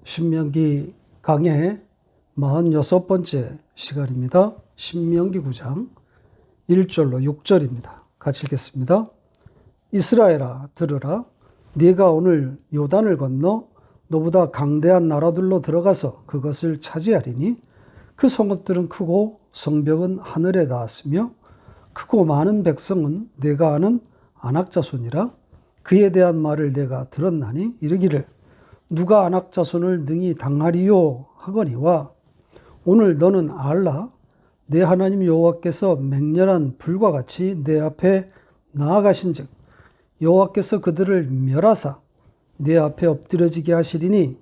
신명기 강의 46번째 시간입니다. 신명기 9장 1절로 6절입니다. 같이 읽겠습니다. 이스라엘아 들으라. 네가 오늘 요단을 건너 너보다 강대한 나라들로 들어가서 그것을 차지하리니 그 성읍들은 크고 성벽은 하늘에 닿았으며 크고 많은 백성은 내가 아는 아낙 자손이라. 그에 대한 말을 내가 들었나니 이르기를 누가 아낙 자손을 능히 당하리요 하거니와 오늘 너는 알라. 내 하나님 여호와께서 맹렬한 불과 같이 내 앞에 나아가신즉 여호와께서 그들을 멸하사 내 앞에 엎드려지게 하시리니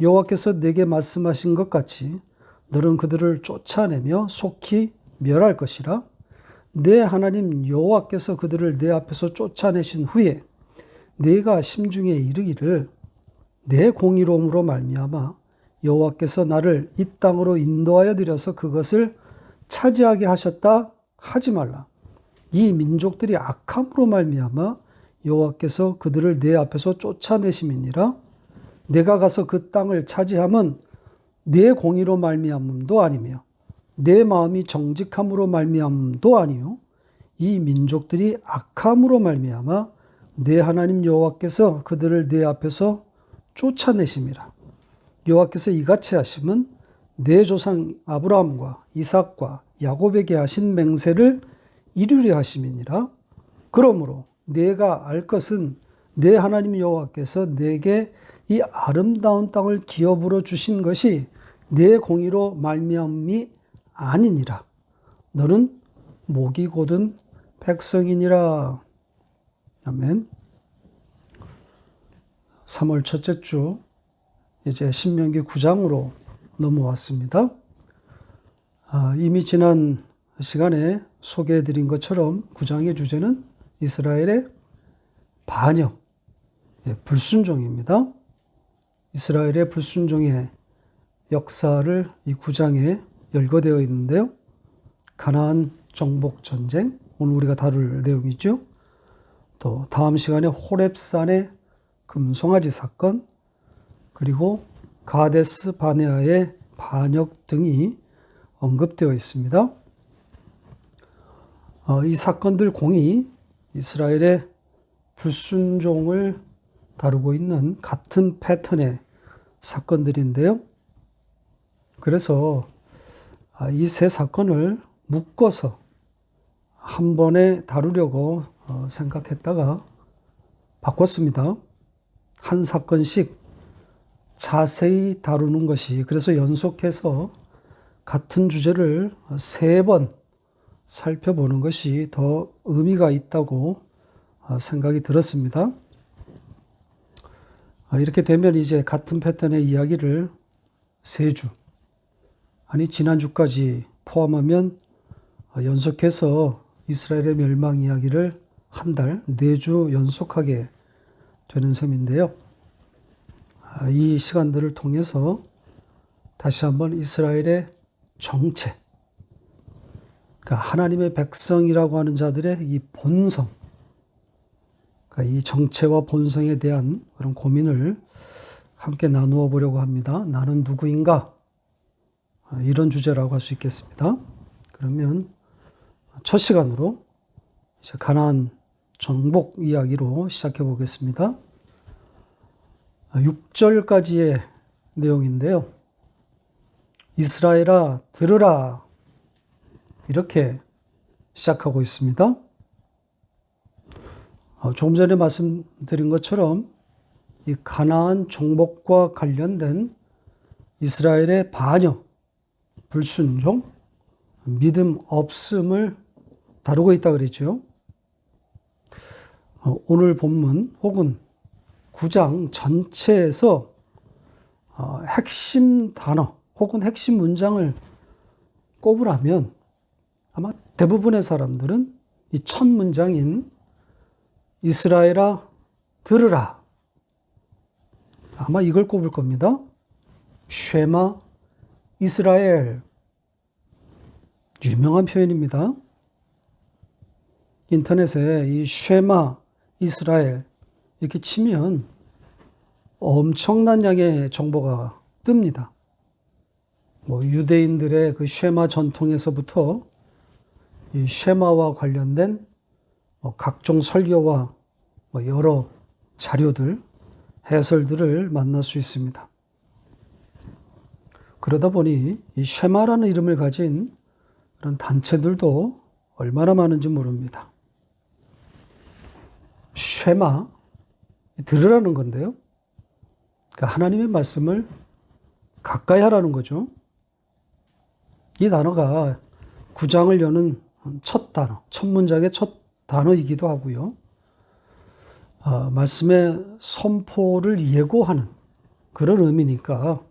여호와께서 내게 말씀하신 것 같이 너는 그들을 쫓아내며 속히 멸할 것이라. 내 하나님 여호와께서 그들을 내 앞에서 쫓아내신 후에 내가 심중에 이르기를 내 공의로움으로 말미암아 여호와께서 나를 이 땅으로 인도하여 들여서 그것을 차지하게 하셨다 하지 말라. 이 민족들이 악함으로 말미암아 여호와께서 그들을 내 앞에서 쫓아내심이니라. 내가 가서 그 땅을 차지함은 내 공의로 말미암음도 아니며 내 마음이 정직함으로 말미암음도 아니요 이 민족들이 악함으로 말미암아 내 하나님 여호와께서 그들을 내 앞에서 쫓아내심이라. 여호와께서 이같이 하심은 내 조상 아브라함과 이삭과 야곱에게 하신 맹세를 이루려 하심이니라. 그러므로 내가 알 것은 내 하나님 여호와께서 내게 이 아름다운 땅을 기업으로 주신 것이 내 공의로 말미암음이 아니니라. 너는 목이 곧은 백성이니라. 아멘. 3월 첫째 주 이제 신명기 9장으로 넘어왔습니다. 이미 지난 시간에 소개해드린 것처럼 9장의 주제는 이스라엘의 반역, 불순종입니다. 이스라엘의 불순종의 역사를 이 9장에 열거되어 있는데요. 가나안 정복 전쟁, 오늘 우리가 다룰 내용이죠. 또 다음 시간에 호렙산의 금송아지 사건, 그리고 가데스 바네아의 반역 등이 언급되어 있습니다. 이 사건들 공이 이스라엘의 불순종을 다루고 있는 같은 패턴의 사건들인데요. 그래서 이 세 사건을 묶어서 한 번에 다루려고 생각했다가 바꿨습니다. 한 사건씩 자세히 다루는 것이, 그래서 연속해서 같은 주제를 3번 살펴보는 것이 더 의미가 있다고 생각이 들었습니다. 이렇게 되면 이제 같은 패턴의 이야기를 3주, 아니 지난주까지 포함하면 연속해서 이스라엘의 멸망 이야기를 한 달, 4주 연속하게 되는 셈인데요. 이 시간들을 통해서 다시 한번 이스라엘의 정체, 그러니까 하나님의 백성이라고 하는 자들의 이 본성, 그러니까 이 정체와 본성에 대한 그런 고민을 함께 나누어 보려고 합니다. 나는 누구인가? 이런 주제라고 할 수 있겠습니다. 그러면 첫 시간으로 이제 가나안 정복 이야기로 시작해 보겠습니다. 6절까지의 내용인데요. 이스라엘아 들으라, 이렇게 시작하고 있습니다. 조금 전에 말씀드린 것처럼 이 가나안 정복과 관련된 이스라엘의 반역, 불순종, 믿음 없음을 다루고 있다 그랬죠. 오늘 본문 혹은 9장 전체에서 핵심 단어 혹은 핵심 문장을 꼽으라면 아마 대부분의 사람들은 이 첫 문장인 이스라엘아 들으라, 아마 이걸 꼽을 겁니다. 쉐마 이스라엘, 유명한 표현입니다. 인터넷에 이 쉐마 이스라엘 이렇게 치면 엄청난 양의 정보가 뜹니다. 유대인들의 그 쉐마 전통에서부터 이 쉐마와 관련된 각종 설교와 여러 자료들, 해설들을 만날 수 있습니다. 그러다 보니 이 쉐마라는 이름을 가진 그런 단체들도 얼마나 많은지 모릅니다. 쉐마, 들으라는 건데요. 그러니까 하나님의 말씀을 가까이 하라는 거죠. 이 단어가 구장을 여는 첫 단어, 첫 문장의 첫 단어이기도 하고요. 말씀의 선포를 예고하는 그런 의미니까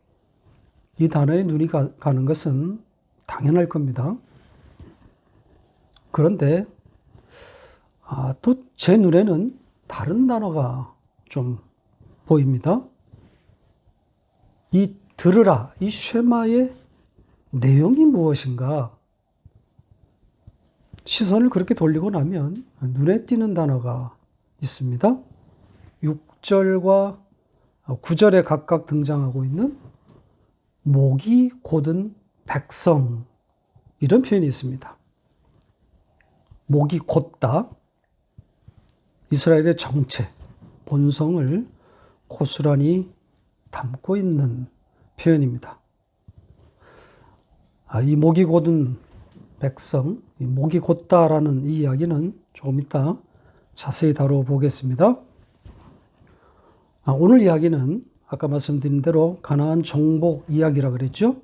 이 단어에 눈이 가는 것은 당연할 겁니다. 그런데 또 제 눈에는 다른 단어가 좀 보입니다. 이 들으라, 이 쉐마의 내용이 무엇인가? 시선을 그렇게 돌리고 나면 눈에 띄는 단어가 있습니다. 6절과 9절에 각각 등장하고 있는 목이 곧은 백성, 이런 표현이 있습니다. 목이 곧다, 이스라엘의 정체, 본성을 고스란히 담고 있는 표현입니다. 이 목이 곧은 백성, 이 목이 곧다라는 이 이야기는 조금 이따 자세히 다뤄보겠습니다. 오늘 이야기는 아까 말씀드린 대로 가나안 정복 이야기라 그랬죠?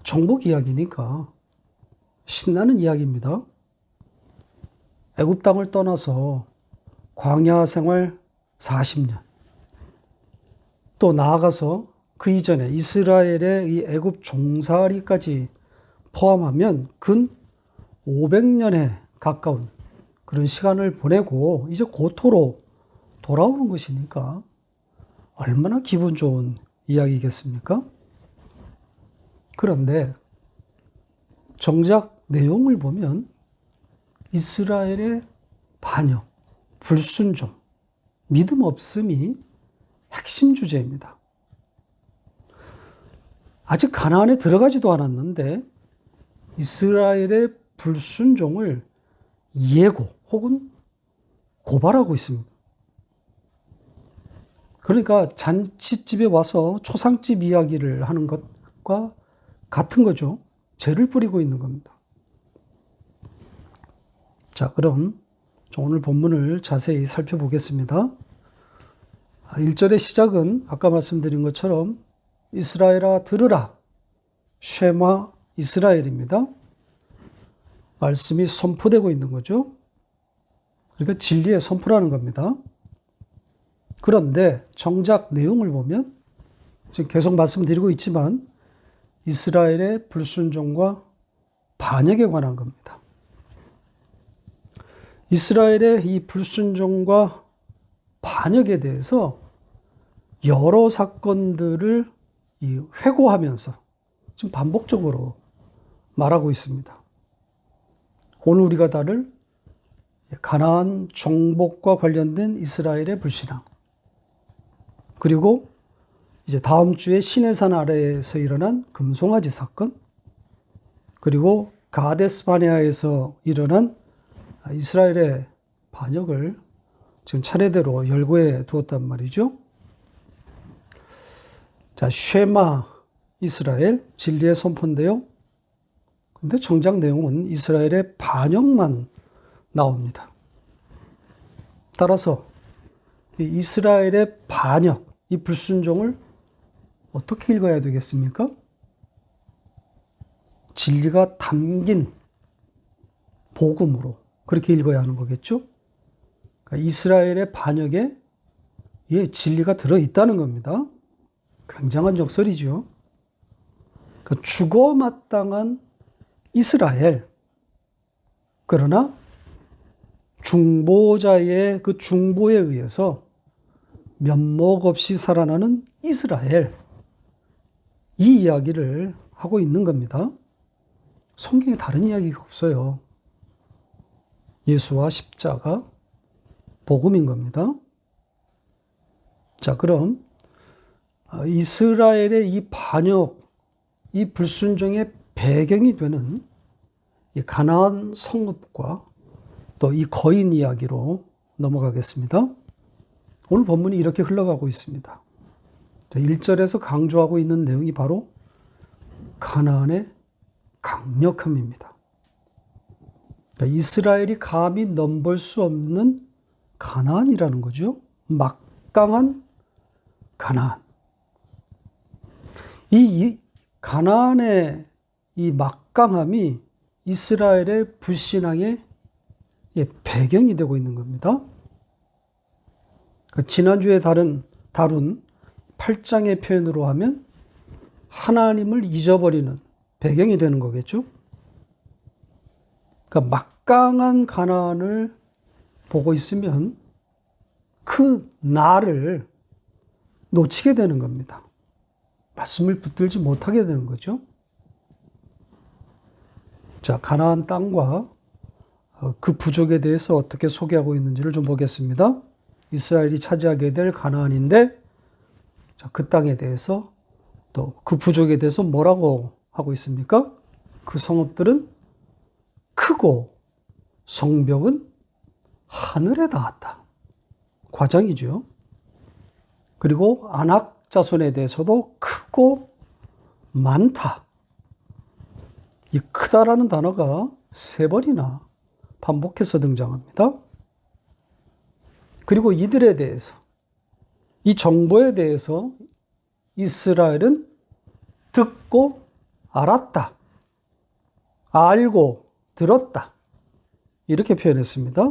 정복 이야기니까 신나는 이야기입니다. 애굽 땅을 떠나서 광야 생활 40년, 또 나아가서 그 이전에 이스라엘의 이 애굽 종살이까지 포함하면 근 500년에 가까운 그런 시간을 보내고 이제 고토로 돌아오는 것이니까 얼마나 기분 좋은 이야기겠습니까? 그런데 정작 내용을 보면 이스라엘의 반역, 불순종, 믿음 없음이 핵심 주제입니다. 아직 가나안에 들어가지도 않았는데 이스라엘의 불순종을 예고 혹은 고발하고 있습니다. 그러니까 잔치집에 와서 초상집 이야기를 하는 것과 같은 거죠. 죄를 뿌리고 있는 겁니다. 자, 그럼 오늘 본문을 자세히 살펴보겠습니다. 1절의 시작은 아까 말씀드린 것처럼 이스라엘아 들으라, 쉐마 이스라엘입니다. 말씀이 선포되고 있는 거죠. 그러니까 진리의 선포라는 겁니다. 그런데 정작 내용을 보면 지금 계속 말씀드리고 있지만 이스라엘의 불순종과 반역에 관한 겁니다. 이스라엘의 이 불순종과 반역에 대해서 여러 사건들을 회고하면서 지금 반복적으로 말하고 있습니다. 오늘 우리가 다룰 가나안 정복과 관련된 이스라엘의 불신앙, 그리고 이제 다음 주에 시내산 아래에서 일어난 금송아지 사건, 그리고 가데스 바네아에서 일어난 이스라엘의 반역을 지금 차례대로 열거해 두었단 말이죠. 자, 쉐마 이스라엘, 진리의 선포인데요. 근데 정작 내용은 이스라엘의 반역만 나옵니다. 따라서 이 이스라엘의 반역, 이 불순종을 어떻게 읽어야 되겠습니까? 진리가 담긴 복음으로 그렇게 읽어야 하는 거겠죠? 그러니까 이스라엘의 반역에 진리가 들어있다는 겁니다. 굉장한 역설이죠. 그러니까 죽어 마땅한 이스라엘, 그러나 중보자의 그 중보에 의해서 면목 없이 살아나는 이스라엘, 이 이야기를 하고 있는 겁니다. 성경에 다른 이야기가 없어요. 예수와 십자가, 복음인 겁니다. 자, 그럼 이스라엘의 이 반역, 이 불순종의 배경이 되는 이 가나안 성읍과 또 이 거인 이야기로 넘어가겠습니다. 오늘 본문이 이렇게 흘러가고 있습니다. 1절에서 강조하고 있는 내용이 바로 가나안의 강력함입니다. 이스라엘이 감히 넘볼 수 없는 가나안이라는 거죠. 막강한 가나안. 이 가나안의 이 막강함이 이스라엘의 불신앙의 배경이 되고 있는 겁니다. 지난주에 다룬 8장의 표현으로 하면 하나님을 잊어버리는 배경이 되는 거겠죠. 그러니까 막강한 가나안을 보고 있으면 그 나를 놓치게 되는 겁니다. 말씀을 붙들지 못하게 되는 거죠. 자, 가나안 땅과 그 부족에 대해서 어떻게 소개하고 있는지를 좀 보겠습니다. 이스라엘이 차지하게 될 가나안인데, 자, 그 땅에 대해서 또 그 부족에 대해서 뭐라고 하고 있습니까? 그 성읍들은 크고 성벽은 하늘에 닿았다. 과장이죠. 그리고 아낙 자손에 대해서도 크고 많다. 이 크다라는 단어가 3번이나 반복해서 등장합니다. 그리고 이들에 대해서, 이 정보에 대해서 이스라엘은 듣고 알았다. 알고 들었다. 이렇게 표현했습니다.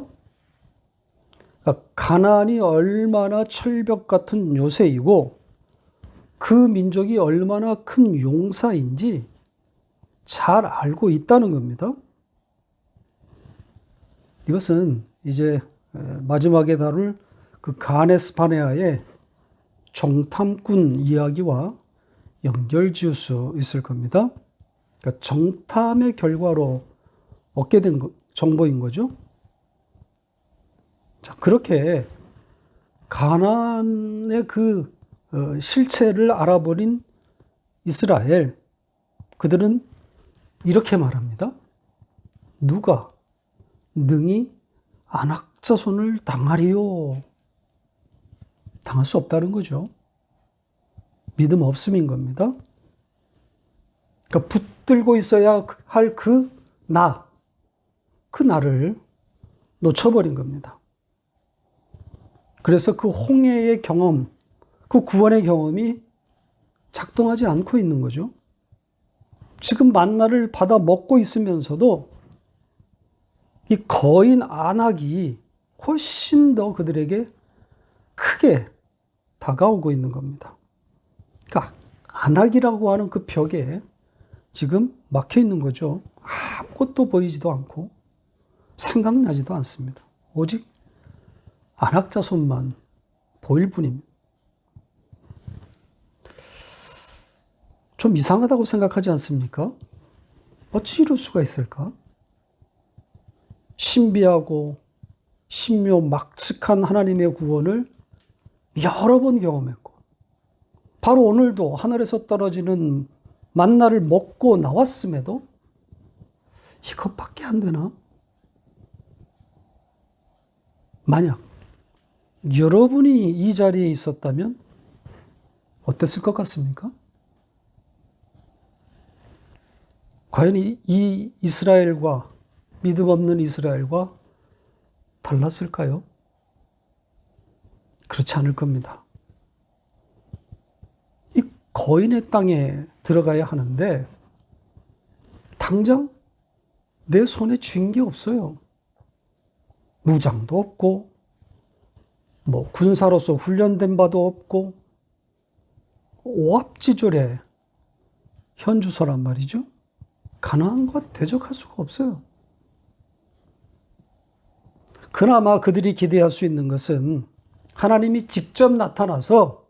그러니까 가나안이 얼마나 철벽 같은 요새이고 그 민족이 얼마나 큰 용사인지 잘 알고 있다는 겁니다. 이것은 이제 마지막에 다룰 그 가네스파네아의 정탐꾼 이야기와 연결 지을 수 있을 겁니다. 그러니까 정탐의 결과로 얻게 된 정보인 거죠. 자, 그렇게 가나안의 그 실체를 알아버린 이스라엘, 그들은 이렇게 말합니다. 누가 능히 아낙 자손을 당하리요? 당할 수 없다는 거죠. 믿음 없음인 겁니다. 그러니까 붙들고 있어야 할 그 나를 놓쳐버린 겁니다. 그래서 그 홍해의 경험, 그 구원의 경험이 작동하지 않고 있는 거죠. 지금 만나를 받아 먹고 있으면서도 이 거인 아낙이 훨씬 더 그들에게 크게 다가오고 있는 겁니다. 그러니까 안악이라고 하는 그 벽에 지금 막혀 있는 거죠. 아무것도 보이지도 않고 생각나지도 않습니다. 오직 안악 자손만 보일 뿐입니다. 좀 이상하다고 생각하지 않습니까? 어찌 이럴 수가 있을까? 신비하고 신묘막측한 하나님의 구원을 여러 번 경험했고, 바로 오늘도 하늘에서 떨어지는 만나를 먹고 나왔음에도 이것밖에 안 되나? 만약 여러분이 이 자리에 있었다면 어땠을 것 같습니까? 과연 이 이스라엘과, 믿음 없는 이스라엘과 달랐을까요? 그렇지 않을 겁니다. 이 거인의 땅에 들어가야 하는데 당장 내 손에 쥔 게 없어요. 무장도 없고, 군사로서 훈련된 바도 없고, 오합지졸의 현주소란 말이죠. 가나안과 대적할 수가 없어요. 그나마 그들이 기대할 수 있는 것은 하나님이 직접 나타나서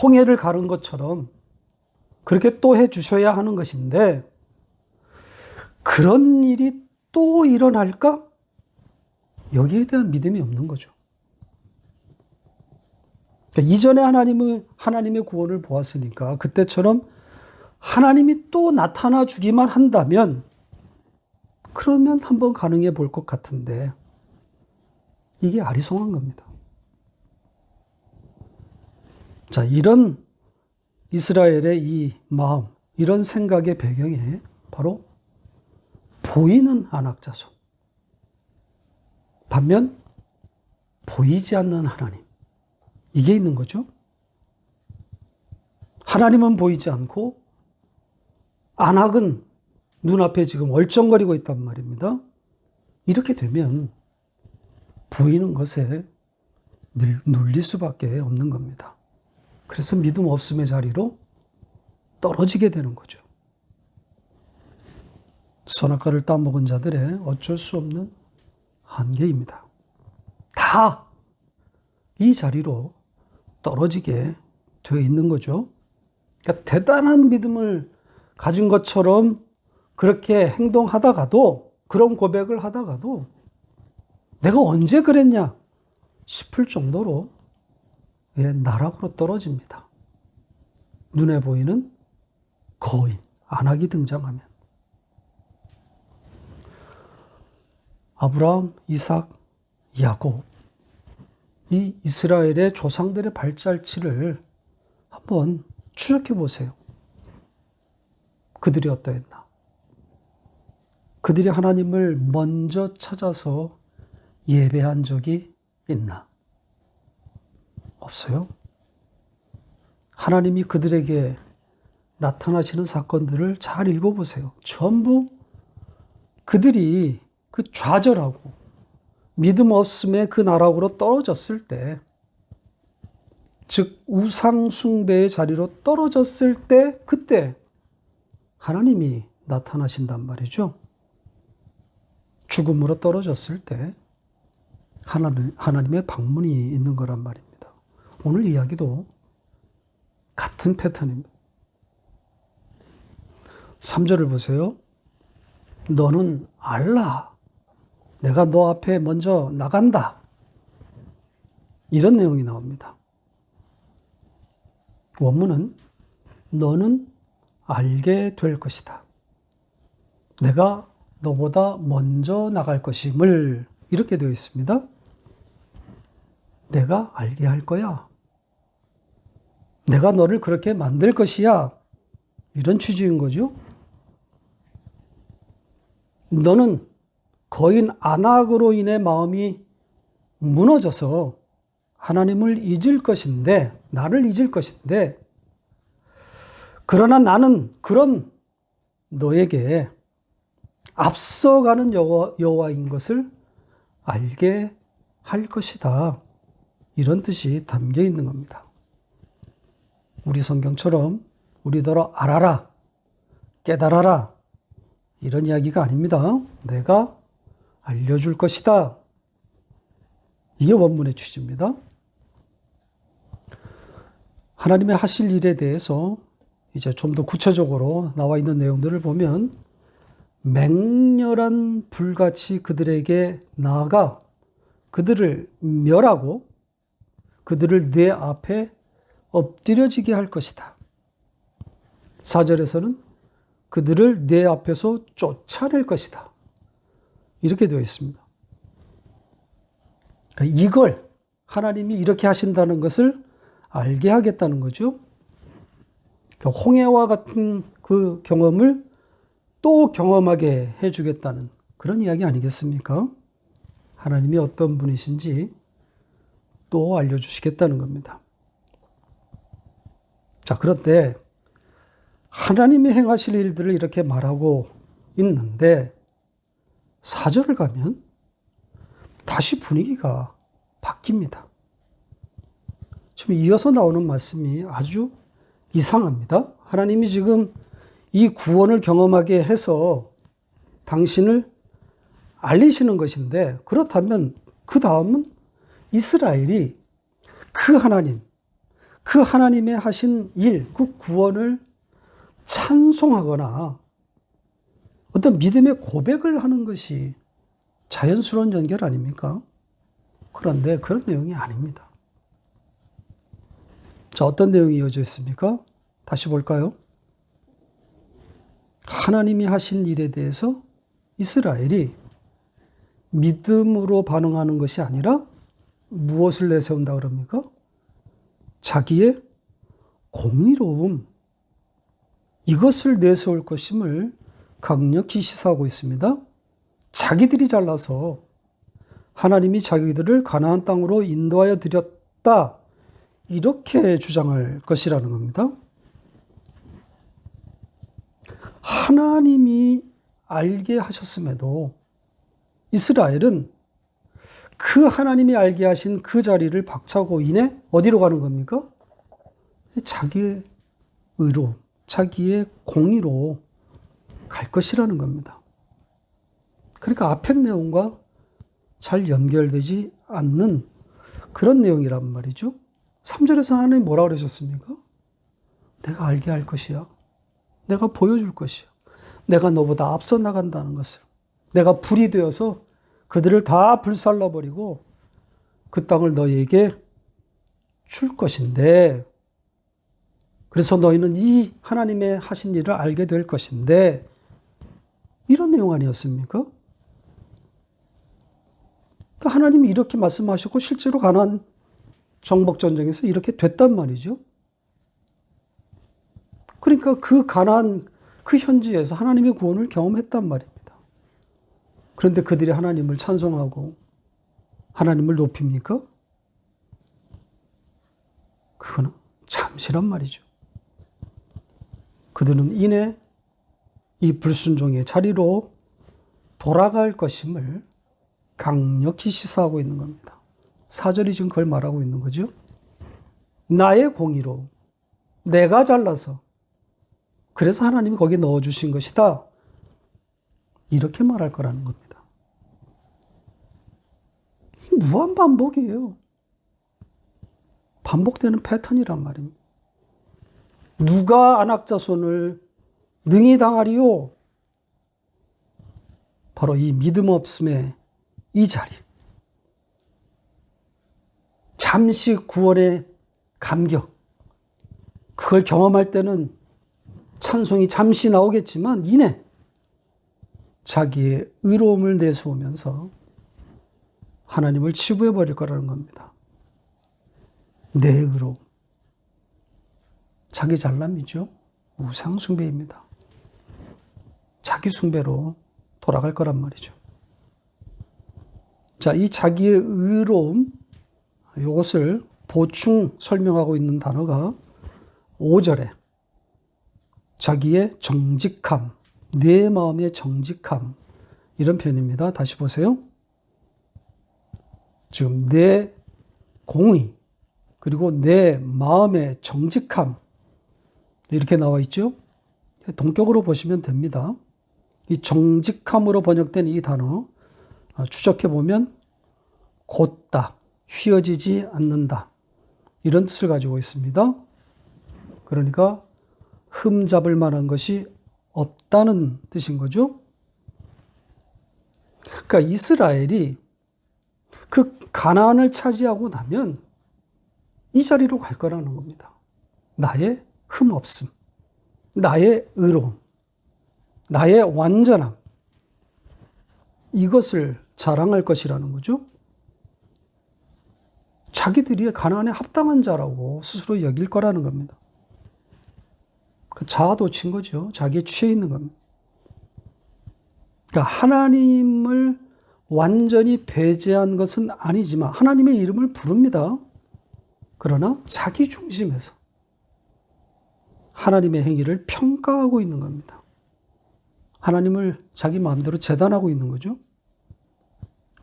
홍해를 가른 것처럼 그렇게 또 해주셔야 하는 것인데, 그런 일이 또 일어날까? 여기에 대한 믿음이 없는 거죠. 그러니까 이전에 하나님의 구원을 보았으니까 그때처럼 하나님이 또 나타나 주기만 한다면 그러면 한번 가능해 볼 것 같은데 이게 아리송한 겁니다. 자, 이런 이스라엘의 이 마음, 이런 생각의 배경에 바로 보이는 안악자손, 반면 보이지 않는 하나님, 이게 있는 거죠. 하나님은 보이지 않고 안악은 눈앞에 지금 얼쩡거리고 있단 말입니다. 이렇게 되면 보이는 것에 눌릴 수밖에 없는 겁니다. 그래서 믿음 없음의 자리로 떨어지게 되는 거죠. 선악과를 따먹은 자들의 어쩔 수 없는 한계입니다. 다 이 자리로 떨어지게 되어 있는 거죠. 그러니까 대단한 믿음을 가진 것처럼 그렇게 행동하다가도, 그런 고백을 하다가도 내가 언제 그랬냐 싶을 정도로 나락으로 떨어집니다. 눈에 보이는 거인, 안악이 등장하면. 아브라함, 이삭, 야곱, 이 이스라엘의 조상들의 발자취를 한번 추적해 보세요. 그들이 어떠했나? 그들이 하나님을 먼저 찾아서 예배한 적이 있나? 없어요. 하나님이 그들에게 나타나시는 사건들을 잘 읽어보세요. 전부 그들이 그 좌절하고 믿음 없음의 그 나락으로 떨어졌을 때, 즉 우상 숭배의 자리로 떨어졌을 때, 그때 하나님이 나타나신단 말이죠. 죽음으로 떨어졌을 때 하나님의 방문이 있는 거란 말입니다. 오늘 이야기도 같은 패턴입니다. 3절을 보세요. 너는 알라. 내가 너 앞에 먼저 나간다. 이런 내용이 나옵니다. 원문은 너는 알게 될 것이다. 내가 너보다 먼저 나갈 것임을, 이렇게 되어 있습니다. 내가 알게 할 거야. 내가 너를 그렇게 만들 것이야. 이런 취지인 거죠. 너는 거인 안악으로 인해 마음이 무너져서 하나님을 잊을 것인데, 나를 잊을 것인데, 그러나 나는 그런 너에게 앞서가는 여호와인 것을 알게 할 것이다. 이런 뜻이 담겨 있는 겁니다. 우리 성경처럼 우리더러 알아라, 깨달아라, 이런 이야기가 아닙니다. 내가 알려줄 것이다. 이게 원문의 취지입니다. 하나님의 하실 일에 대해서 이제 좀 더 구체적으로 나와 있는 내용들을 보면, 맹렬한 불같이 그들에게 나아가 그들을 멸하고 그들을 내 앞에 엎드려지게 할 것이다. 4절에서는 그들을 내 앞에서 쫓아낼 것이다. 이렇게 되어 있습니다. 그러니까 이걸 하나님이 이렇게 하신다는 것을 알게 하겠다는 거죠. 그러니까 홍해와 같은 그 경험을 또 경험하게 해주겠다는 그런 이야기 아니겠습니까? 하나님이 어떤 분이신지 또 알려주시겠다는 겁니다. 자, 그런데 하나님이 행하실 일들을 이렇게 말하고 있는데 4절을 가면 다시 분위기가 바뀝니다. 지금 이어서 나오는 말씀이 아주 이상합니다. 하나님이 지금 이 구원을 경험하게 해서 당신을 알리시는 것인데, 그렇다면 그 다음은 이스라엘이 그 하나님, 그 하나님의 하신 일, 그 구원을 찬송하거나 어떤 믿음의 고백을 하는 것이 자연스러운 연결 아닙니까? 그런데 그런 내용이 아닙니다. 자, 어떤 내용이 이어져 있습니까? 다시 볼까요? 하나님이 하신 일에 대해서 이스라엘이 믿음으로 반응하는 것이 아니라 무엇을 내세운다 그럽니까? 자기의 공의로움, 이것을 내세울 것임을 강력히 시사하고 있습니다. 자기들이 잘나서 하나님이 자기들을 가나안 땅으로 인도하여 드렸다, 이렇게 주장할 것이라는 겁니다. 하나님이 알게 하셨음에도 이스라엘은 그 하나님이 알게 하신 그 자리를 박차고 인해 어디로 가는 겁니까? 자기의 의로, 자기의 공의로 갈 것이라는 겁니다. 그러니까 앞에 내용과 잘 연결되지 않는 그런 내용이란 말이죠. 3절에서 하나님 뭐라고 그러셨습니까? 내가 알게 할 것이야. 내가 보여줄 것이야. 내가 너보다 앞서 나간다는 것을. 내가 불이 되어서 그들을 다 불살라버리고 그 땅을 너희에게 줄 것인데, 그래서 너희는 이 하나님의 하신 일을 알게 될 것인데, 이런 내용 아니었습니까? 그러니까 하나님이 이렇게 말씀하셨고 실제로 가나안 정복전쟁에서 이렇게 됐단 말이죠. 그러니까 그 가나안 그 현지에서 하나님의 구원을 경험했단 말입니다. 그런데 그들이 하나님을 찬송하고 하나님을 높입니까? 그거는 잠시란 말이죠. 그들은 이내 이 불순종의 자리로 돌아갈 것임을 강력히 시사하고 있는 겁니다. 4절이 지금 그걸 말하고 있는 거죠. 나의 공의로 내가 잘나서 그래서 하나님이 거기에 넣어주신 것이다, 이렇게 말할 거라는 겁니다. 무한 반복이에요. 반복되는 패턴이란 말입니다. 누가 안악자손을 능히 당하리요? 바로 이 믿음 없음의 이 자리. 잠시 구원의 감격. 그걸 경험할 때는 찬송이 잠시 나오겠지만 이내 자기의 의로움을 내세우면서 하나님을 치부해 버릴 거라는 겁니다. 내 의로움. 자기 잘남이죠. 우상 숭배입니다. 자기 숭배로 돌아갈 거란 말이죠. 자, 이 자기의 의로움, 이것을 보충 설명하고 있는 단어가 5절에 자기의 정직함, 내 마음의 정직함, 이런 표현입니다. 다시 보세요. 지금 내 공의, 그리고 내 마음의 정직함, 이렇게 나와 있죠. 동격으로 보시면 됩니다. 이 정직함으로 번역된 이 단어 추적해 보면 곧다, 휘어지지 않는다, 이런 뜻을 가지고 있습니다. 그러니까 흠잡을 만한 것이 없다는 뜻인 거죠. 그러니까 이스라엘이 그 가나안을 차지하고 나면 이 자리로 갈 거라는 겁니다. 나의 흠 없음, 나의 의로움, 나의 완전함, 이것을 자랑할 것이라는 거죠. 자기들이 가나안에 합당한 자라고 스스로 여길 거라는 겁니다. 그 자아도취인 거죠. 자기에 취해 있는 겁니다. 그러니까 하나님을 완전히 배제한 것은 아니지만 하나님의 이름을 부릅니다. 그러나 자기 중심에서 하나님의 행위를 평가하고 있는 겁니다. 하나님을 자기 마음대로 재단하고 있는 거죠.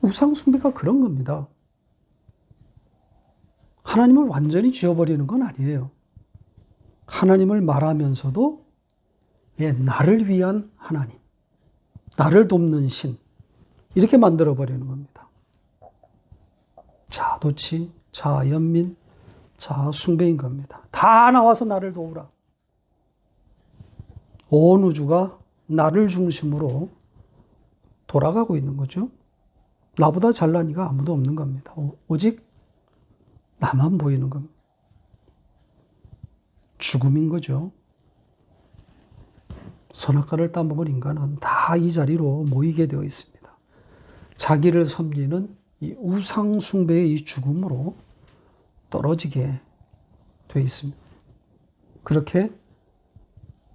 우상숭배가 그런 겁니다. 하나님을 완전히 지워버리는 건 아니에요. 하나님을 말하면서도 나를 위한 하나님, 나를 돕는 신, 이렇게 만들어버리는 겁니다. 자아도취, 자아연민, 자아숭배인 겁니다. 다 나와서 나를 도우라. 온 우주가 나를 중심으로 돌아가고 있는 거죠. 나보다 잘난 이가 아무도 없는 겁니다. 오직 나만 보이는 겁니다. 죽음인 거죠. 선악과를 따먹은 인간은 다 이 자리로 모이게 되어 있습니다. 자기를 섬기는 이 우상 숭배의 이 죽음으로 떨어지게 되어 있습니다. 그렇게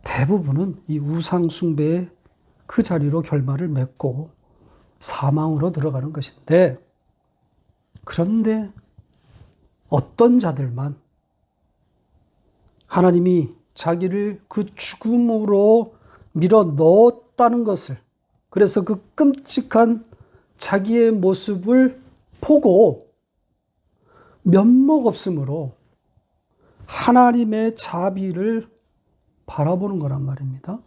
대부분은 이 우상 숭배의 그 자리로 결말을 맺고 사망으로 들어가는 것인데, 그런데 어떤 자들만 하나님이 자기를 그 죽음으로 밀어 넣었다는 것을, 그래서 그 끔찍한 자기의 모습을 보고 면목 없음으로 하나님의 자비를 바라보는 거란 말입니다.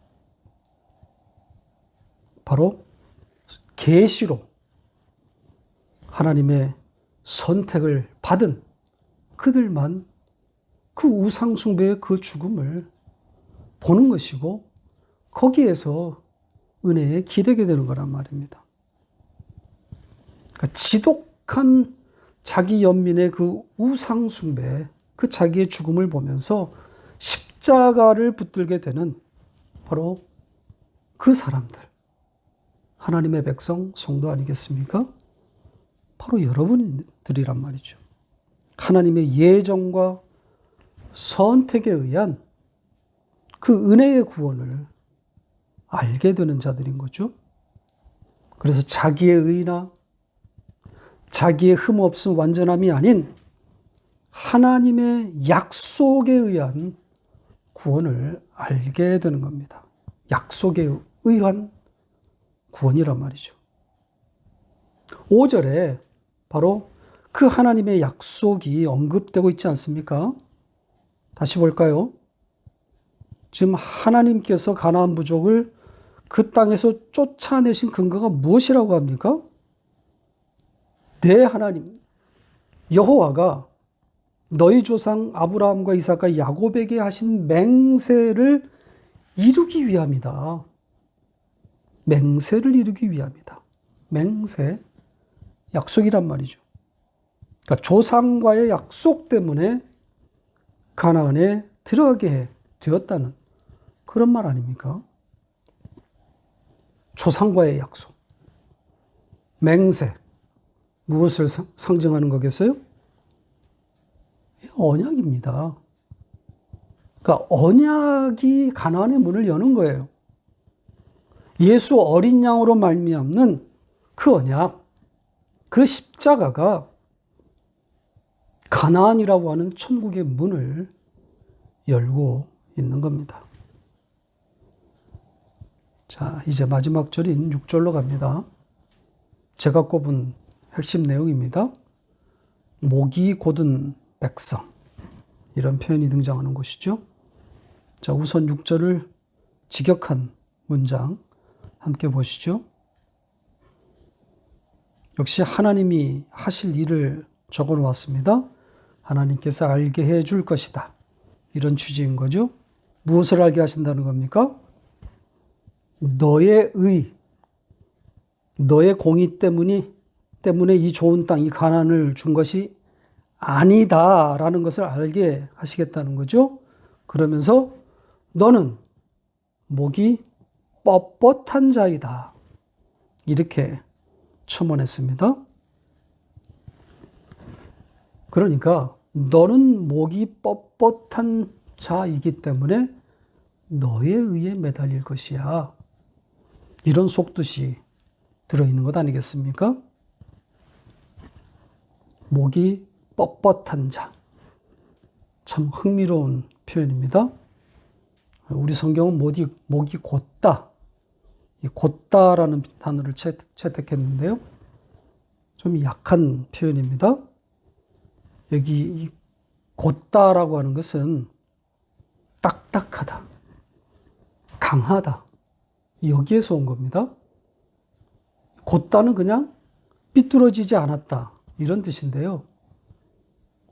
바로 계시로 하나님의 선택을 받은 그들만 그 우상 숭배의 그 죽음을 보는 것이고, 거기에서 은혜에 기대게 되는 거란 말입니다. 그러니까 지독한 자기 연민의 그 우상 숭배, 그 자기의 죽음을 보면서 십자가를 붙들게 되는 바로 그 사람들, 하나님의 백성, 성도 아니겠습니까? 바로 여러분들이란 말이죠. 하나님의 예정과 선택에 의한 그 은혜의 구원을 알게 되는 자들인 거죠. 그래서 자기의 의나 자기의 흠없음 완전함이 아닌 하나님의 약속에 의한 구원을 알게 되는 겁니다. 약속에 의한 구원이란 말이죠. 5절에 바로 그 하나님의 약속이 언급되고 있지 않습니까? 다시 볼까요? 지금 하나님께서 가나안 부족을 그 땅에서 쫓아내신 근거가 무엇이라고 합니까? 내 하나님 여호와가 너희 조상 아브라함과 이삭과 야곱에게 하신 맹세를 이루기 위함이다. 맹세를 이루기 위함이다. 맹세, 약속이란 말이죠. 그러니까 조상과의 약속 때문에 가나안에 들어가게 되었다는 그런 말 아닙니까? 조상과의 약속, 맹세, 무엇을 상징하는 거겠어요? 언약입니다. 그러니까 언약이 가나안의 문을 여는 거예요. 예수 어린 양으로 말미암는 그 언약, 그 십자가가 가나안이라고 하는 천국의 문을 열고 있는 겁니다. 자, 이제 마지막 절인 6절로 갑니다. 제가 꼽은 핵심 내용입니다. 목이 곧은 백성, 이런 표현이 등장하는 곳이죠. 자, 우선 6절을 직역한 문장 함께 보시죠. 역시 하나님이 하실 일을 적어 놓았습니다. 하나님께서 알게 해 줄 것이다. 이런 취지인 거죠. 무엇을 알게 하신다는 겁니까? 너의 의, 너의 공의 때문에 이 좋은 땅, 이 가나안을 준 것이 아니다라는 것을 알게 하시겠다는 거죠. 그러면서 너는 목이 뻣뻣한 자이다. 이렇게 첨언했습니다. 그러니까 너는 목이 뻣뻣한 자이기 때문에 너의 의에 매달릴 것이야. 이런 속뜻이 들어있는 것 아니겠습니까? 목이 뻣뻣한 자. 참 흥미로운 표현입니다. 우리 성경은 목이 곧다. 이 곧다라는 단어를 채택했는데요. 좀 약한 표현입니다. 여기 이 곧다라고 하는 것은 딱딱하다, 강하다. 여기에서 온 겁니다. 곧다는 그냥 삐뚤어지지 않았다. 이런 뜻인데요.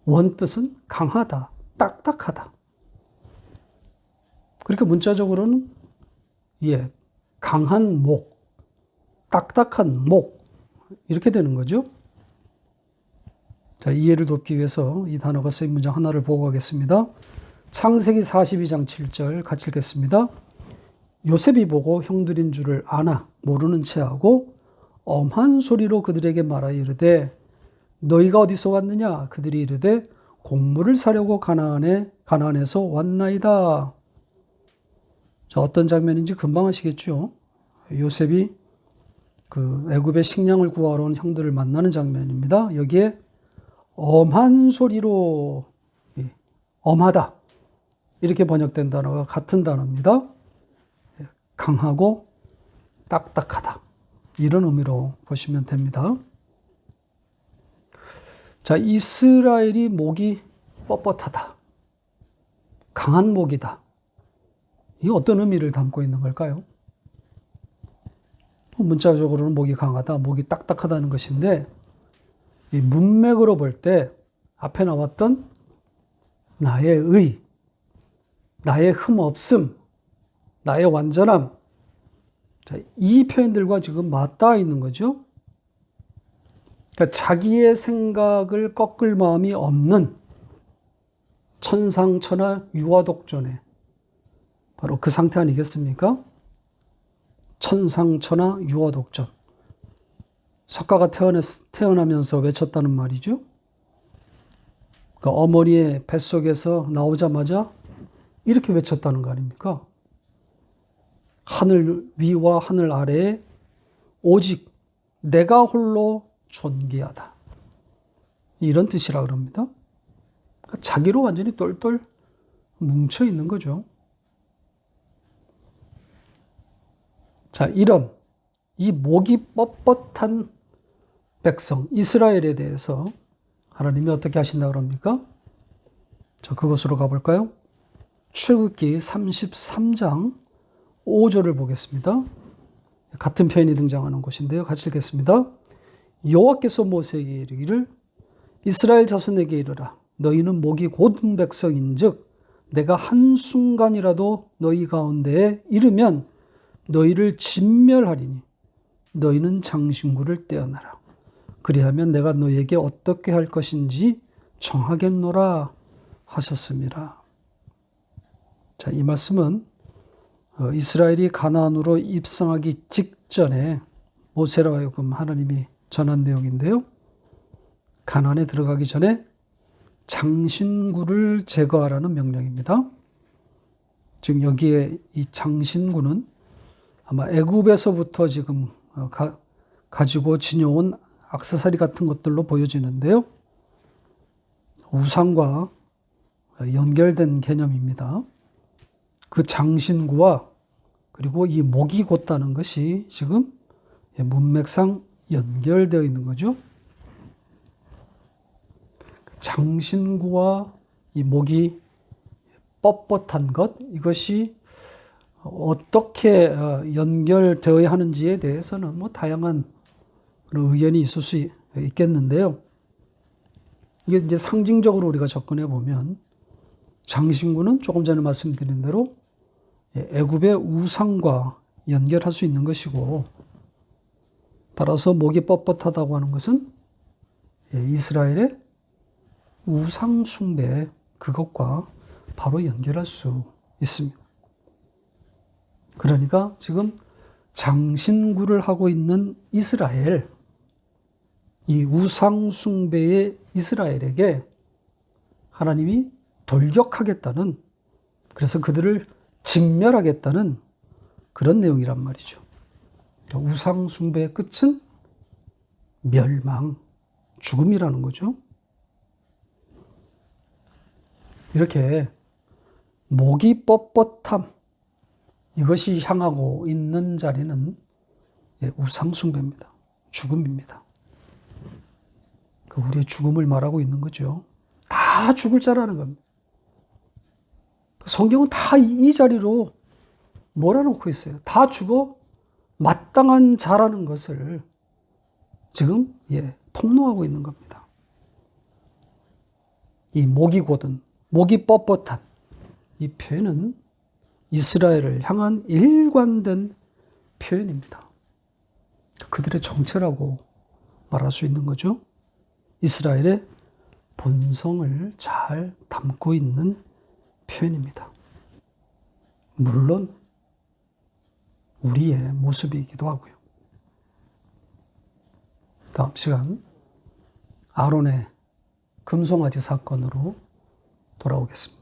원뜻은 강하다, 딱딱하다. 그러니까 문자적으로는 강한 목, 딱딱한 목 이렇게 되는 거죠. 자, 이해를 돕기 위해서 이 단어가 쓰인 문장 하나를 보고 가겠습니다. 창세기 42장 7절 같이 읽겠습니다. 요셉이 보고 형들인 줄을 아나 모르는 체하고 엄한 소리로 그들에게 말하여 이르되 너희가 어디서 왔느냐? 그들이 이르되 곡물을 사려고 가나안에서 왔나이다. 자, 어떤 장면인지 금방 아시겠죠? 요셉이 그 애굽의 식량을 구하러 온 형들을 만나는 장면입니다. 여기에 엄한 소리로, 엄하다 이렇게 번역된 단어가 같은 단어입니다. 강하고 딱딱하다 이런 의미로 보시면 됩니다. 자, 이스라엘이 목이 뻣뻣하다, 강한 목이다. 이 어떤 의미를 담고 있는 걸까요? 문자적으로는 목이 강하다, 목이 딱딱하다는 것인데, 이 문맥으로 볼 때 앞에 나왔던 나의 의, 나의 흠 없음, 나의 완전함, 자, 이 표현들과 지금 맞닿아 있는 거죠. 그러니까 자기의 생각을 꺾을 마음이 없는 천상천하 유아독존의 바로 그 상태 아니겠습니까? 천상천하 유아독존. 석가가 태어나면서 외쳤다는 말이죠. 그러니까 어머니의 뱃속에서 나오자마자 이렇게 외쳤다는 거 아닙니까? 하늘 위와 하늘 아래에 오직 내가 홀로 존귀하다. 이런 뜻이라 그럽니다. 그러니까 자기로 완전히 똘똘 뭉쳐 있는 거죠. 자, 이 목이 뻣뻣한 백성 이스라엘에 대해서 하나님이 어떻게 하신다고 합니까? 자, 그것으로 가볼까요? 출애굽기 33장 5절을 보겠습니다. 같은 표현이 등장하는 곳인데요. 같이 읽겠습니다. 여호와께서 모세에게 이르기를 이스라엘 자손에게 이르라. 너희는 목이 곧은 백성인즉 내가 한순간이라도 너희 가운데에 이르면 너희를 진멸하리니 너희는 장신구를 떼어내라. 그리하면 내가 너희에게 어떻게 할 것인지 정하겠노라 하셨습니다. 자, 이 말씀은 이스라엘이 가나안으로 입성하기 직전에 모세로 하여금 하나님이 전한 내용인데요. 가나안에 들어가기 전에 장신구를 제거하라는 명령입니다. 지금 여기에 이 장신구는 아마 애굽에서부터 지금 가지고 지녀온 액세서리 같은 것들로 보여지는데요. 우상과 연결된 개념입니다. 그 장신구와 그리고 이 목이 곧다는 것이 지금 문맥상 연결되어 있는 거죠. 장신구와 이 목이 뻣뻣한 것, 이것이 어떻게 연결되어야 하는지에 대해서는 뭐 다양한 그런 의견이 있을 수 있겠는데요. 이게 이제 상징적으로 우리가 접근해 보면 장신구는 조금 전에 말씀드린 대로 애굽의 우상과 연결할 수 있는 것이고, 따라서 목이 뻣뻣하다고 하는 것은 이스라엘의 우상 숭배, 그것과 바로 연결할 수 있습니다. 그러니까 지금 장신구를 하고 있는 이스라엘, 이 우상 숭배의 이스라엘에게 하나님이 돌격하겠다는, 그래서 그들을 진멸하겠다는 그런 내용이란 말이죠. 우상 숭배의 끝은 멸망, 죽음이라는 거죠. 이렇게 목이 뻣뻣함, 이것이 향하고 있는 자리는 우상 숭배입니다. 죽음입니다. 우리의 죽음을 말하고 있는 거죠. 다 죽을 자라는 겁니다. 성경은 다 이 자리로 몰아놓고 있어요. 다 죽어 마땅한 자라는 것을 지금 폭로하고 있는 겁니다. 이 목이 곧은, 목이 뻣뻣한 이 표현은 이스라엘을 향한 일관된 표현입니다. 그들의 정체라고 말할 수 있는 거죠. 이스라엘의 본성을 잘 담고 있는 표현입니다. 물론 우리의 모습이기도 하고요. 다음 시간 아론의 금송아지 사건으로 돌아오겠습니다.